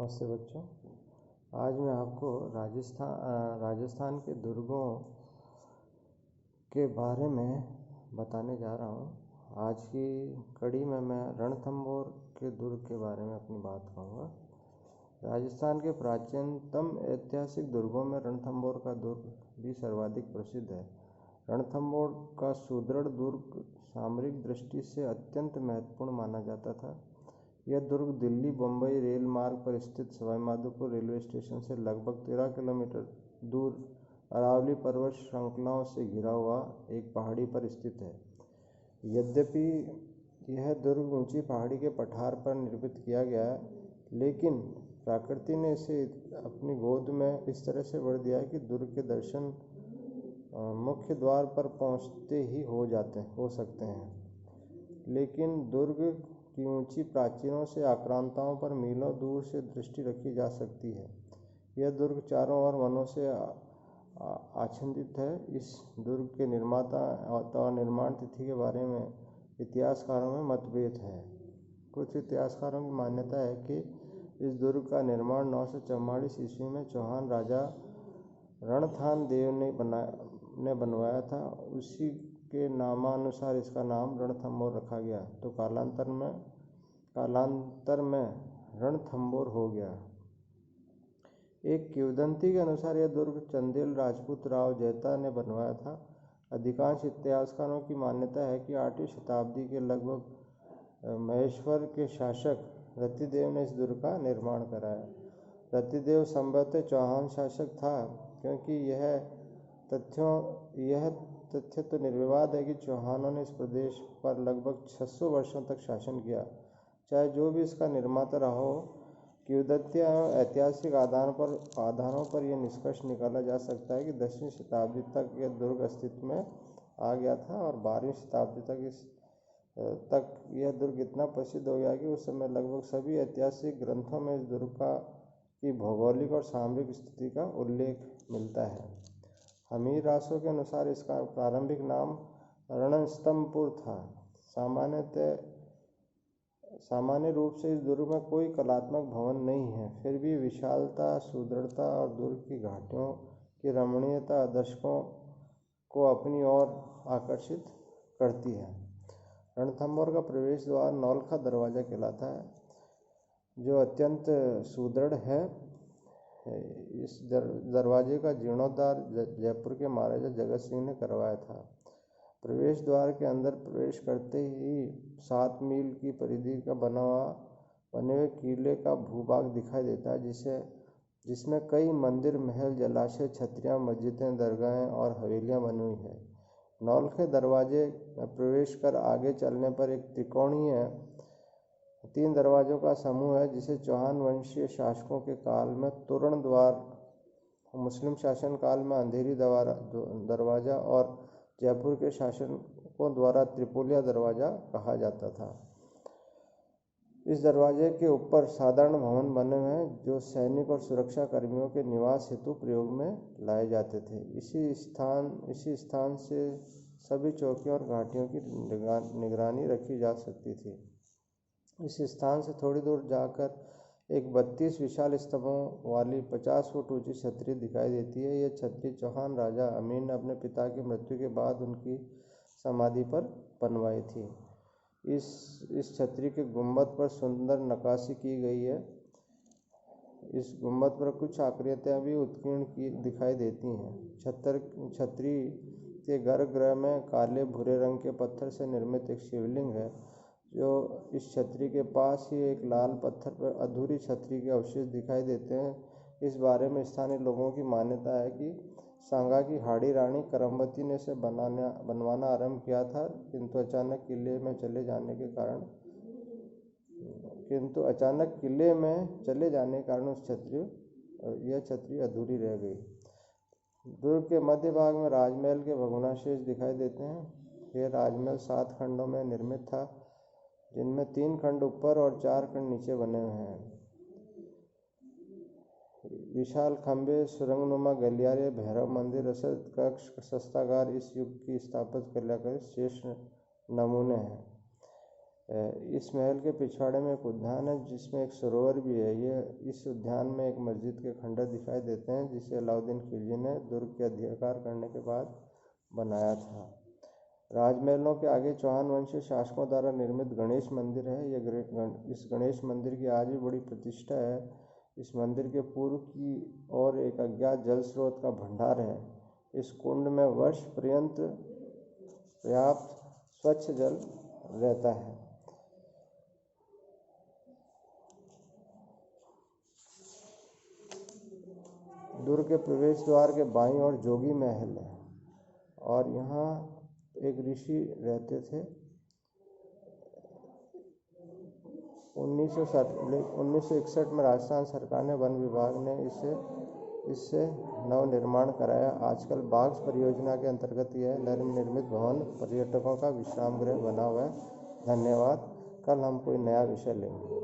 नमस्ते बच्चों। आज मैं आपको राजस्थान के दुर्गों के बारे में बताने जा रहा हूँ। आज की कड़ी में मैं रणथंभौर के दुर्ग के बारे में अपनी बात कहूँगा। राजस्थान के प्राचीनतम ऐतिहासिक दुर्गों में रणथंभौर का दुर्ग भी सर्वाधिक प्रसिद्ध है। रणथंभौर का सुदृढ़ दुर्ग सामरिक दृष्टि से अत्यंत महत्वपूर्ण माना जाता था। यह दुर्ग दिल्ली बम्बई रेल मार्ग पर स्थित सवाईमाधोपुर रेलवे स्टेशन से लगभग 13 किलोमीटर दूर अरावली पर्वत श्रृंखलाओं से घिरा हुआ एक पहाड़ी पर स्थित है। यद्यपि यह दुर्ग ऊंची पहाड़ी के पठार पर निर्मित किया गया है, लेकिन प्रकृति ने इसे अपनी गोद में इस तरह से भर दिया है कि दुर्ग के दर्शन मुख्य द्वार पर पहुंचते ही हो सकते हैं। लेकिन दुर्ग की ऊंची प्राचीरों से आक्रांताओं पर मीलों दूर से दृष्टि रखी जा सकती है। यह दुर्ग चारों ओर वनों से आच्छादित है। इस दुर्ग के निर्माता और निर्माण तिथि के बारे में इतिहासकारों में मतभेद है। कुछ इतिहासकारों की मान्यता है कि इस दुर्ग का निर्माण 944 ईस्वी में चौहान राजा रणथान देव ने बनवाया था। उसी के नामानुसार इसका नाम रणथंभौर रखा गया, तो कालांतर में रणथंभौर हो गया। एक किंवदंती के अनुसार यह दुर्ग चंदेल राजपूत राव जैता ने बनवाया था। अधिकांश इतिहासकारों की मान्यता है कि 8वीं शताब्दी के लगभग महेश्वर के शासक रतिदेव ने इस दुर्ग का निर्माण कराया। रतिदेव संभवतः चौहान शासक था, क्योंकि यह तथ्य तो निर्विवाद है कि चौहानों ने इस प्रदेश पर लगभग 600 वर्षों तक शासन किया। चाहे जो भी इसका निर्माता रहा हो, किंवदंती एवं ऐतिहासिक आधारों पर यह निष्कर्ष निकाला जा सकता है कि 10वीं शताब्दी तक यह दुर्ग अस्तित्व में आ गया था और 12वीं शताब्दी तक यह दुर्ग इतना प्रसिद्ध हो गया कि उस समय लगभग सभी ऐतिहासिक ग्रंथों में इस दुर्ग की भौगोलिक और सामरिक स्थिति का उल्लेख मिलता है। हमीर रासो के अनुसार इसका प्रारंभिक नाम रणस्तंभपुर था। सामान्य रूप से इस दुर्ग में कोई कलात्मक भवन नहीं है, फिर भी विशालता, सुदृढ़ता और दुर्ग की घाटियों की रमणीयता दर्शकों को अपनी ओर आकर्षित करती है। रणथंभौर का प्रवेश द्वार नौलखा दरवाजा कहलाता है, जो अत्यंत सुदृढ़ है। इस दरवाजे का जीर्णोद्धार जयपुर के महाराजा जगत सिंह ने करवाया था। प्रवेश द्वार के अंदर प्रवेश करते ही 7 मील की परिधि का बने हुए किले का भूभाग दिखाई देता है, जिसमें कई मंदिर, महल, जलाशय, छतरियां, मस्जिदें, दरगाहें और हवेलियां बनी हुई हैं। नौलखे दरवाजे में प्रवेश कर आगे चलने पर एक त्रिकोणीय 3 दरवाजों का समूह है, जिसे चौहान वंशीय शासकों के काल में तोरण द्वार, मुस्लिम शासन काल में अंधेरी दरवाजा और जयपुर के शासकों द्वारा त्रिपोलिया दरवाजा कहा जाता था। इस दरवाजे के ऊपर साधारण भवन बने हुए हैं, जो सैनिक और सुरक्षा कर्मियों के निवास हेतु प्रयोग में लाए जाते थे। इसी स्थान से सभी चौकियों और घाटियों की निगरानी रखी जा सकती थी। इस स्थान से थोड़ी दूर जाकर एक 32 विशाल स्तंभों वाली 50 फुट ऊंची छतरी दिखाई देती है। यह छतरी चौहान राजा अमीर ने अपने पिता की मृत्यु के बाद उनकी समाधि पर बनवाई थी। इस छतरी के गुंबद पर सुंदर नक्काशी की गई है। इस गुंबद पर कुछ आकृतियां भी उत्कीर्ण दिखाई देती हैं। छतरी के गर्भगृह में काले भूरे रंग के पत्थर से निर्मित एक शिवलिंग है, जो इस छतरी के पास ही एक लाल पत्थर पर अधूरी छतरी के अवशेष दिखाई देते हैं। इस बारे में स्थानीय लोगों की मान्यता है कि सांगा की हाड़ी रानी करमवती ने इसे बनवाना आरंभ किया था, किंतु अचानक किले में चले जाने के कारण यह छतरी अधूरी रह गई। दुर्ग के मध्य भाग में राजमहल के भग्नावशेष दिखाई देते हैं। यह राजमहल 7 खंडों में निर्मित था, जिनमें 3 खंड ऊपर और 4 खंड नीचे बने हुए हैं। विशाल खंभे, सुरंगनुमा गलियारे, भैरव मंदिर, रसद कक्ष, शस्त्रागार इस युग की स्थापत्य कला के श्रेष्ठ नमूने हैं। इस महल के पिछवाड़े में एक उद्यान है जिसमें एक सरोवर भी है। इस उद्यान में एक मस्जिद के खंडर दिखाई देते हैं जिसे अलाउद्दीन खिलजी ने दुर्ग के अधिकार करने के बाद बनाया था। राजमहलों के आगे चौहान वंशीय शासकों द्वारा निर्मित गणेश मंदिर है। इस गणेश मंदिर की आज भी बड़ी प्रतिष्ठा है। इस मंदिर के पूर्व की ओर एक अज्ञात जल स्रोत का भंडार है। इस कुंड में वर्ष पर्यंत पर्याप्त स्वच्छ जल रहता है। दुर्ग के प्रवेश द्वार के बाईं ओर जोगी महल है और यहाँ एक ऋषि रहते थे। 1961 में राजस्थान सरकार ने वन विभाग ने इससे नवनिर्माण कराया। आजकल बाग्स परियोजना के अंतर्गत यह नवनिर्मित भवन पर्यटकों का विश्राम गृह बना हुआ है। धन्यवाद। कल हम कोई नया विषय लेंगे।